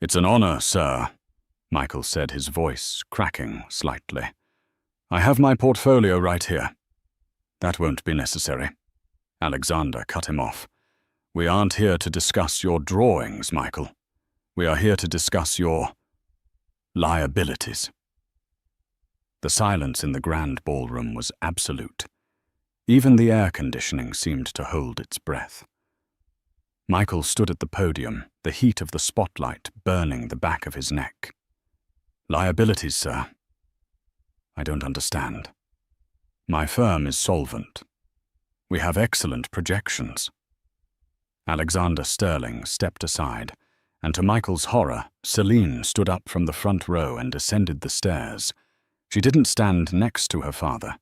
It's an honor, sir, Michael said, his voice cracking slightly. I have my portfolio right here. That won't be necessary. Alexander cut him off. We aren't here to discuss your drawings, Michael. We are here to discuss your liabilities. The silence in the grand ballroom was absolute. Even the air conditioning seemed to hold its breath. Michael stood at the podium, the heat of the spotlight burning the back of his neck. Liabilities, sir? I don't understand. My firm is solvent. We have excellent projections. Alexander Sterling stepped aside, and to Michael's horror, Celine stood up from the front row and descended the stairs. She didn't stand next to her father.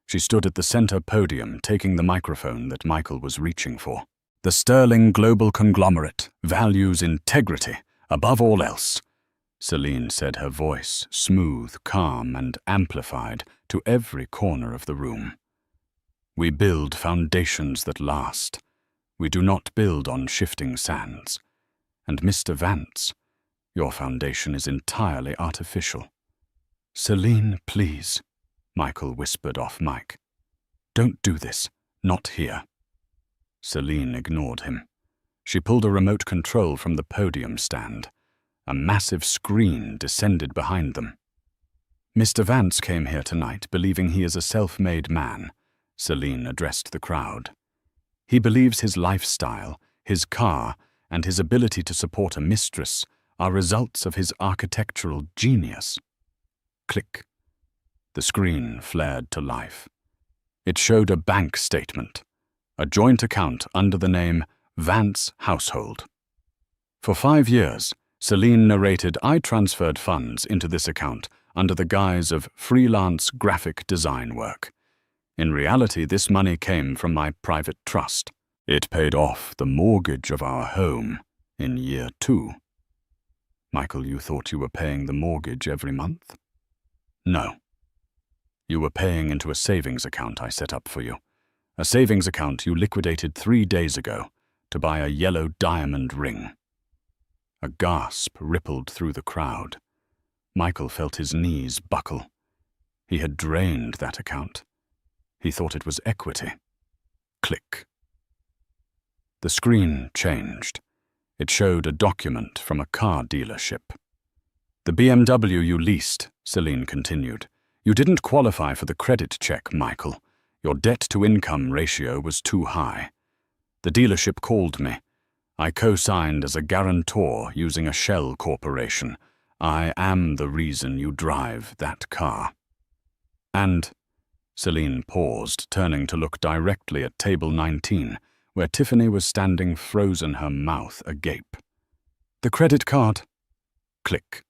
She stood at the center podium, taking the microphone that Michael was reaching for. The Sterling global conglomerate values integrity above all else, Celine said, her voice smooth, calm, and amplified to every corner of the room. We build foundations that last. We do not build on shifting sands. And Mr. Vance, your foundation is entirely artificial. Celine, please, Michael whispered off mic. Don't do this, not here. Celine ignored him. She pulled a remote control from the podium stand. A massive screen descended behind them. Mr. Vance came here tonight believing he is a self-made man, Celine addressed the crowd. He believes his lifestyle, his car, and his ability to support a mistress are results of his architectural genius. Click. The screen flared to life. It showed a bank statement, a joint account under the name Vance Household. For 5 years, Celine narrated I transferred funds into this account under the guise of freelance graphic design work. In reality, this money came from my private trust. It paid off the mortgage of our home in year 2. Michael, you thought you were paying the mortgage every month? No. You were paying into a savings account I set up for you. A savings account you liquidated 3 days ago to buy a yellow diamond ring. A gasp rippled through the crowd. Michael felt his knees buckle. He had drained that account. He thought it was equity. Click. The screen changed. It showed a document from a car dealership. The BMW you leased, Celine continued. You didn't qualify for the credit check, Michael. Your debt-to-income ratio was too high. The dealership called me. I co-signed as a guarantor using a shell corporation. I am the reason you drive that car. And Celine paused, turning to look directly at table 19, where Tiffany was standing frozen, her mouth agape. The credit card. Click.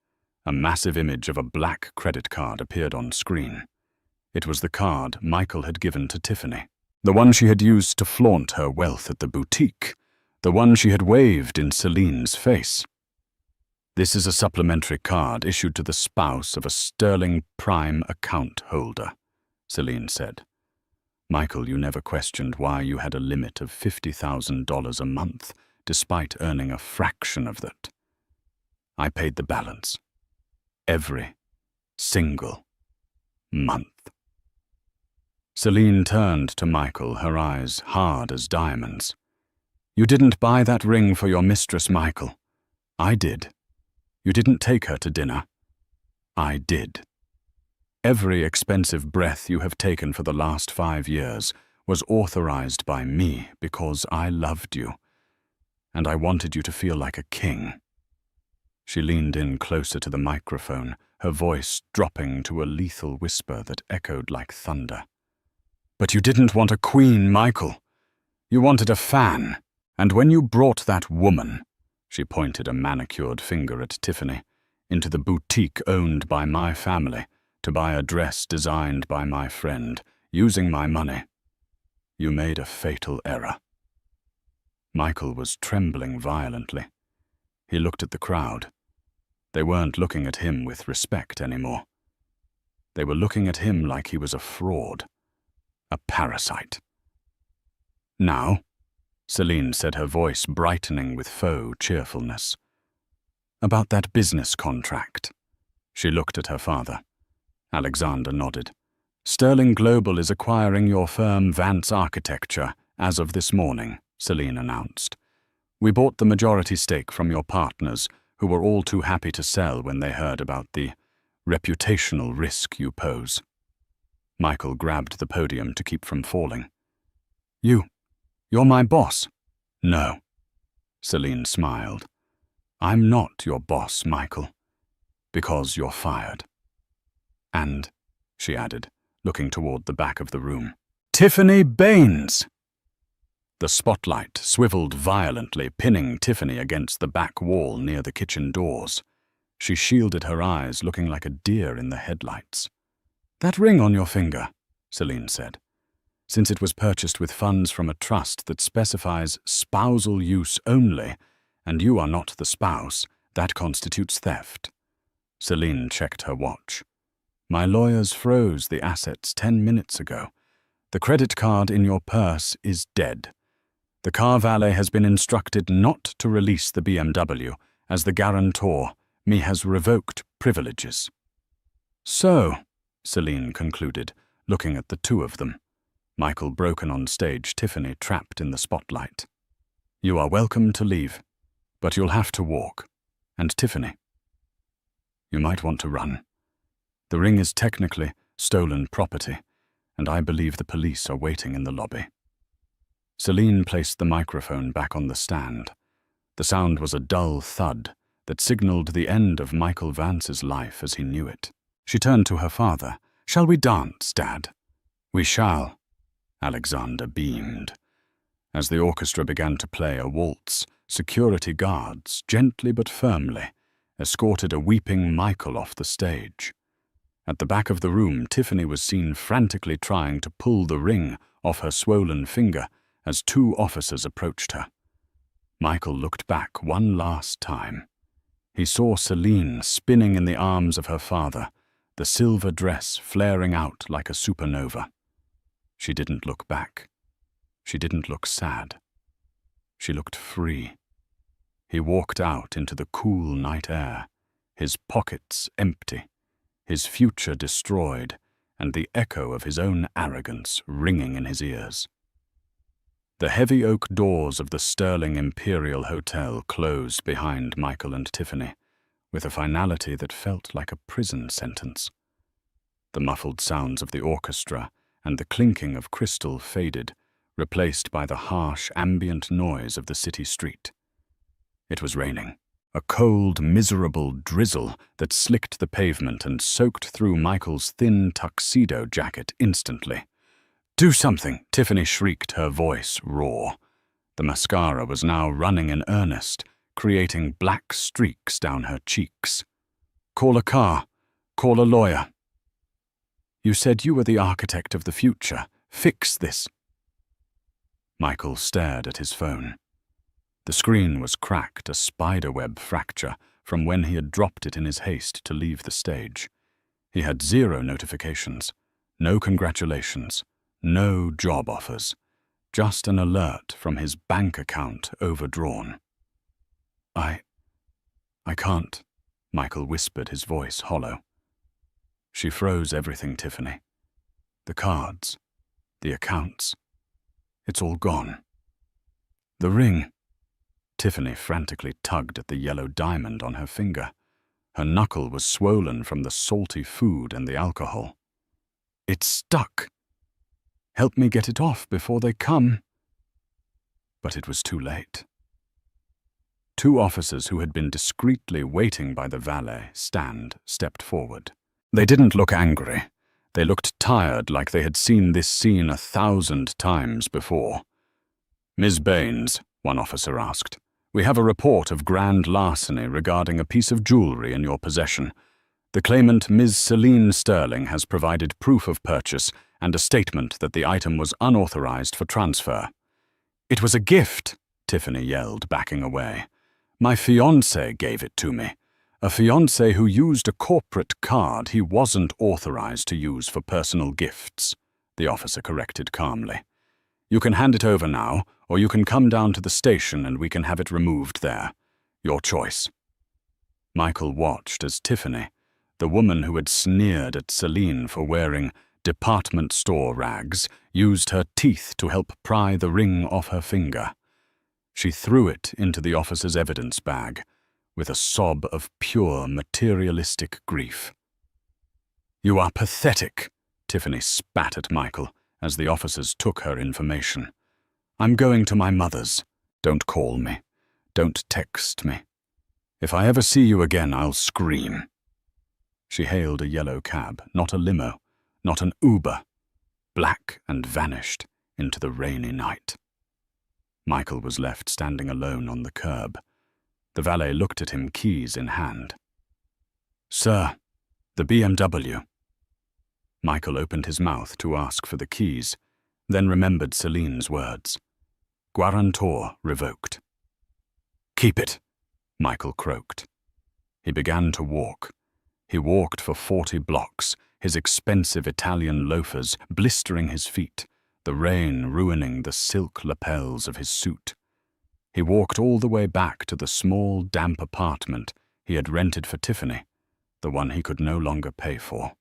A massive image of a black credit card appeared on screen. It was the card Michael had given to Tiffany, the one she had used to flaunt her wealth at the boutique, the one she had waved in Celine's face. "This is a supplementary card issued to the spouse of a Sterling Prime account holder," Celine said. "Michael, you never questioned why you had a limit of $50,000 a month, despite earning a fraction of that. I paid the balance. Every single month." Celine turned to Michael, her eyes hard as diamonds. "You didn't buy that ring for your mistress, Michael. I did. You didn't take her to dinner. I did. Every expensive breath you have taken for the last 5 years was authorized by me because I loved you, and I wanted you to feel like a king." She leaned in closer to the microphone, her voice dropping to a lethal whisper that echoed like thunder. "But you didn't want a queen, Michael. You wanted a fan, and when you brought that woman," she pointed a manicured finger at Tiffany, "into the boutique owned by my family to buy a dress designed by my friend, using my money, you made a fatal error." Michael was trembling violently. He looked at the crowd. They weren't looking at him with respect anymore. They were looking at him like he was a fraud, a parasite. "Now," Celine said, her voice brightening with faux cheerfulness, "about that business contract." She looked at her father. Alexander nodded. "Sterling Global is acquiring your firm Vance Architecture as of this morning," Celine announced. "We bought the majority stake from your partners, who were all too happy to sell when they heard about the reputational risk you pose." Michael grabbed the podium to keep from falling. You're my boss." "No." Celine smiled. "I'm not your boss, Michael, because you're fired. And," she added, looking toward the back of the room, "Tiffany Baines!" The spotlight swiveled violently, pinning Tiffany against the back wall near the kitchen doors. She shielded her eyes, looking like a deer in the headlights. "That ring on your finger," Celine said. "Since it was purchased with funds from a trust that specifies spousal use only, and you are not the spouse, that constitutes theft." Celine checked her watch. "My lawyers froze the assets 10 minutes ago. The credit card in your purse is dead. The car valet has been instructed not to release the BMW, as the guarantor me has revoked privileges." "So," Celine concluded, looking at the two of them, Michael broken on stage, Tiffany trapped in the spotlight. "You are welcome to leave, but you'll have to walk. And Tiffany, you might want to run. The ring is technically stolen property, and I believe the police are waiting in the lobby." Celine placed the microphone back on the stand. The sound was a dull thud that signaled the end of Michael Vance's life as he knew it. She turned to her father. "Shall we dance, Dad?" "We shall," Alexander beamed. As the orchestra began to play a waltz, security guards, gently but firmly, escorted a weeping Michael off the stage. At the back of the room, Tiffany was seen frantically trying to pull the ring off her swollen finger as 2 officers approached her. Michael looked back one last time. He saw Celine spinning in the arms of her father, the silver dress flaring out like a supernova. She didn't look back. She didn't look sad. She looked free. He walked out into the cool night air, his pockets empty, his future destroyed, and the echo of his own arrogance ringing in his ears. The heavy oak doors of the Sterling Imperial Hotel closed behind Michael and Tiffany, with a finality that felt like a prison sentence. The muffled sounds of the orchestra and the clinking of crystal faded, replaced by the harsh ambient noise of the city street. It was raining, a cold, miserable drizzle that slicked the pavement and soaked through Michael's thin tuxedo jacket instantly. "Do something!" Tiffany shrieked, her voice raw. The mascara was now running in earnest, creating black streaks down her cheeks. Call a car. Call a lawyer. You said you were the architect of the future. Fix this. Michael stared at his phone. The screen was cracked, a spiderweb fracture from when he had dropped it in his haste to leave the stage. He had 0 notifications, no congratulations, no job offers, just an alert from his bank account overdrawn. I can't, Michael whispered, his voice hollow. She froze everything, Tiffany. The cards, the accounts. It's all gone. The ring. Tiffany frantically tugged at the yellow diamond on her finger. Her knuckle was swollen from the salty food and the alcohol. It's stuck. Help me get it off before they come. But it was too late. 2 officers who had been discreetly waiting by the valet stand stepped forward. They didn't look angry. They looked tired, like they had seen this scene 1,000 times before. Ms. Baines, one officer asked, we have a report of grand larceny regarding a piece of jewelry in your possession. The claimant, Ms. Celine Sterling, has provided proof of purchase and a statement that the item was unauthorized for transfer. It was a gift, Tiffany yelled, backing away. My fiancé gave it to me. A fiancé who used a corporate card he wasn't authorized to use for personal gifts, the officer corrected calmly. You can hand it over now, or you can come down to the station and we can have it removed there. Your choice. Michael watched as Tiffany, the woman who had sneered at Celine for wearing department store rags, used her teeth to help pry the ring off her finger. She threw it into the officer's evidence bag, with a sob of pure materialistic grief. You are pathetic, Tiffany spat at Michael as the officers took her information. I'm going to my mother's. Don't call me. Don't text me. If I ever see you again, I'll scream. She hailed a yellow cab, not a limo, not an Uber, black, and vanished into the rainy night. Michael was left standing alone on the curb. The valet looked at him, keys in hand. Sir, the BMW. Michael opened his mouth to ask for the keys, then remembered Celine's words. Guarantor revoked. Keep it, Michael croaked. He began to walk. He walked for 40 blocks, his expensive Italian loafers blistering his feet, the rain ruining the silk lapels of his suit. He walked all the way back to the small, damp apartment he had rented for Tiffany, the one he could no longer pay for.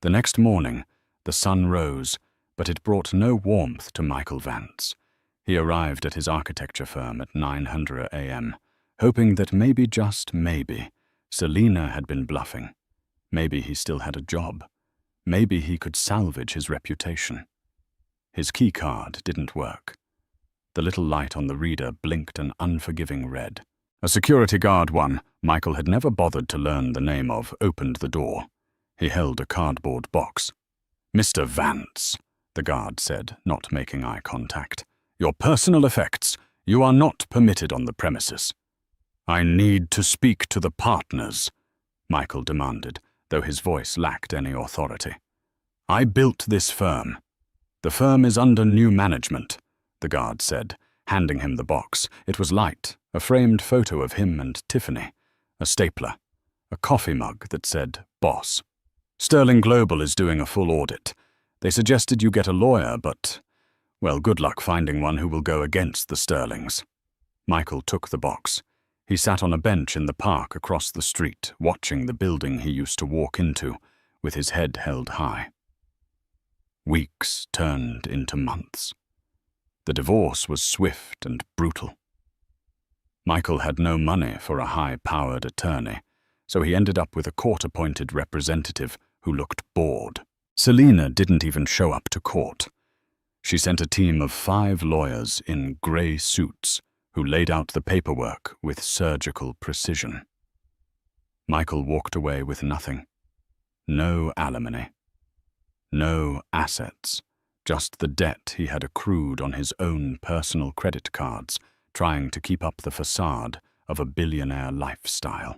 The next morning, the sun rose, but it brought no warmth to Michael Vance. He arrived at his architecture firm at 9:00 a.m., hoping that maybe, just maybe, Selina had been bluffing. Maybe he still had a job. Maybe he could salvage his reputation. His key card didn't work. The little light on the reader blinked an unforgiving red. A security guard, Michael had never bothered to learn the name of, opened the door. He held a cardboard box. Mr. Vance, the guard said, not making eye contact. Your personal effects. You are not permitted on the premises. I need to speak to the partners, Michael demanded, though his voice lacked any authority. I built this firm. The firm is under new management, the guard said, handing him the box. It was light, a framed photo of him and Tiffany, a stapler, a coffee mug that said, Boss. Sterling Global is doing a full audit. They suggested you get a lawyer, but, well, good luck finding one who will go against the Sterlings. Michael took the box. He sat on a bench in the park across the street, watching the building he used to walk into, with his head held high. Weeks turned into months. The divorce was swift and brutal. Michael had no money for a high-powered attorney, so he ended up with a court-appointed representative who looked bored. Selina didn't even show up to court. She sent a team of 5 lawyers in grey suits who laid out the paperwork with surgical precision. Michael walked away with nothing. No alimony. No assets. Just the debt he had accrued on his own personal credit cards, trying to keep up the facade of a billionaire lifestyle.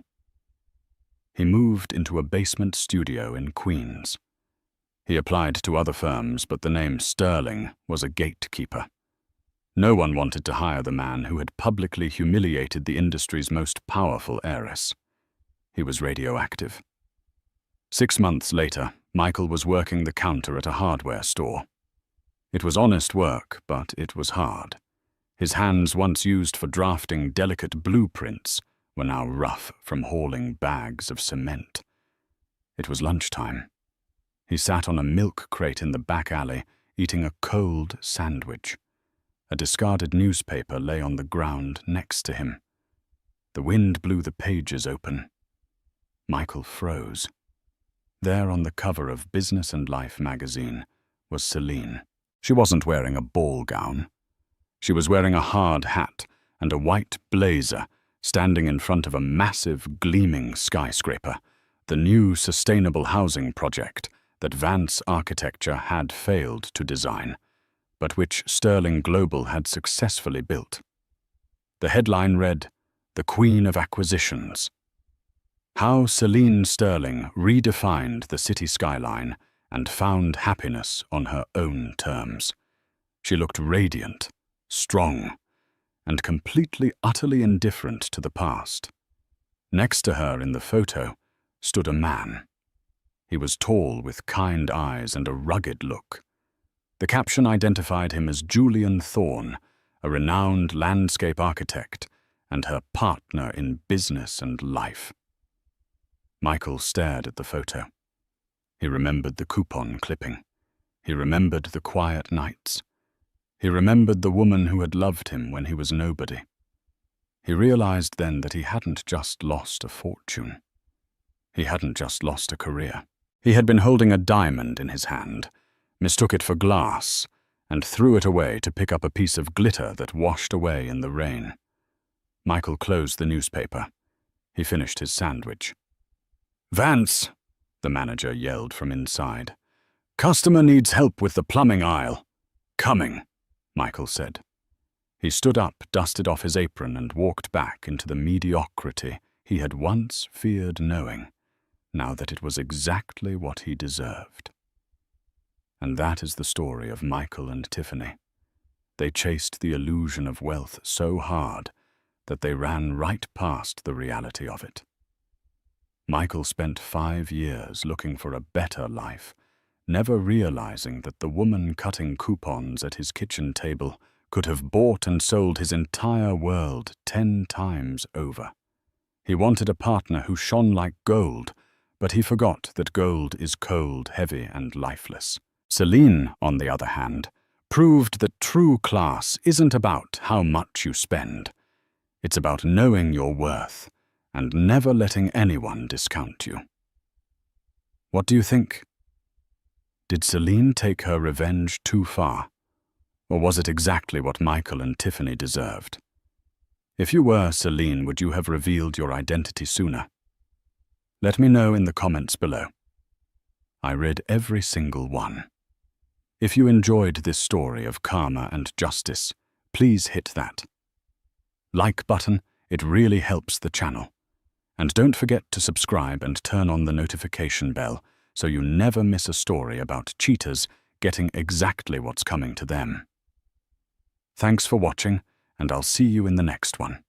He moved into a basement studio in Queens. He applied to other firms, but the name Sterling was a gatekeeper. No one wanted to hire the man who had publicly humiliated the industry's most powerful heiress. He was radioactive. 6 months later, Michael was working the counter at a hardware store. It was honest work, but it was hard. His hands, once used for drafting delicate blueprints, were now rough from hauling bags of cement. It was lunchtime. He sat on a milk crate in the back alley, eating a cold sandwich. A discarded newspaper lay on the ground next to him. The wind blew the pages open. Michael froze. There on the cover of Business and Life magazine was Celine. She wasn't wearing a ball gown. She was wearing a hard hat and a white blazer, standing in front of a massive, gleaming skyscraper, the new sustainable housing project that Vance Architecture had failed to design, but which Sterling Global had successfully built. The headline read, "The Queen of Acquisitions." How Celine Sterling redefined the city skyline and found happiness on her own terms. She looked radiant, strong, and completely, utterly indifferent to the past. Next to her in the photo stood a man. He was tall with kind eyes and a rugged look. The caption identified him as Julian Thorne, a renowned landscape architect and her partner in business and life. Michael stared at the photo. He remembered the coupon clipping. He remembered the quiet nights. He remembered the woman who had loved him when he was nobody. He realized then that he hadn't just lost a fortune. He hadn't just lost a career. He had been holding a diamond in his hand, mistook it for glass, and threw it away to pick up a piece of glitter that washed away in the rain. Michael closed the newspaper. He finished his sandwich. "Vance," the manager yelled from inside. "Customer needs help with the plumbing aisle." "Coming," Michael said. He stood up, dusted off his apron, and walked back into the mediocrity he had once feared knowing, now that it was exactly what he deserved. And that is the story of Michael and Tiffany. They chased the illusion of wealth so hard that they ran right past the reality of it. Michael spent 5 years looking for a better life, never realizing that the woman cutting coupons at his kitchen table could have bought and sold his entire world 10 times over. He wanted a partner who shone like gold, but he forgot that gold is cold, heavy, and lifeless. Celine, on the other hand, proved that true class isn't about how much you spend. It's about knowing your worth and never letting anyone discount you. What do you think? Did Celine take her revenge too far? Or was it exactly what Michael and Tiffany deserved? If you were Celine, would you have revealed your identity sooner? Let me know in the comments below. I read every single one. If you enjoyed this story of karma and justice, please hit that like button. It really helps the channel. And don't forget to subscribe and turn on the notification bell so you never miss a story about cheaters getting exactly what's coming to them. Thanks for watching, and I'll see you in the next one.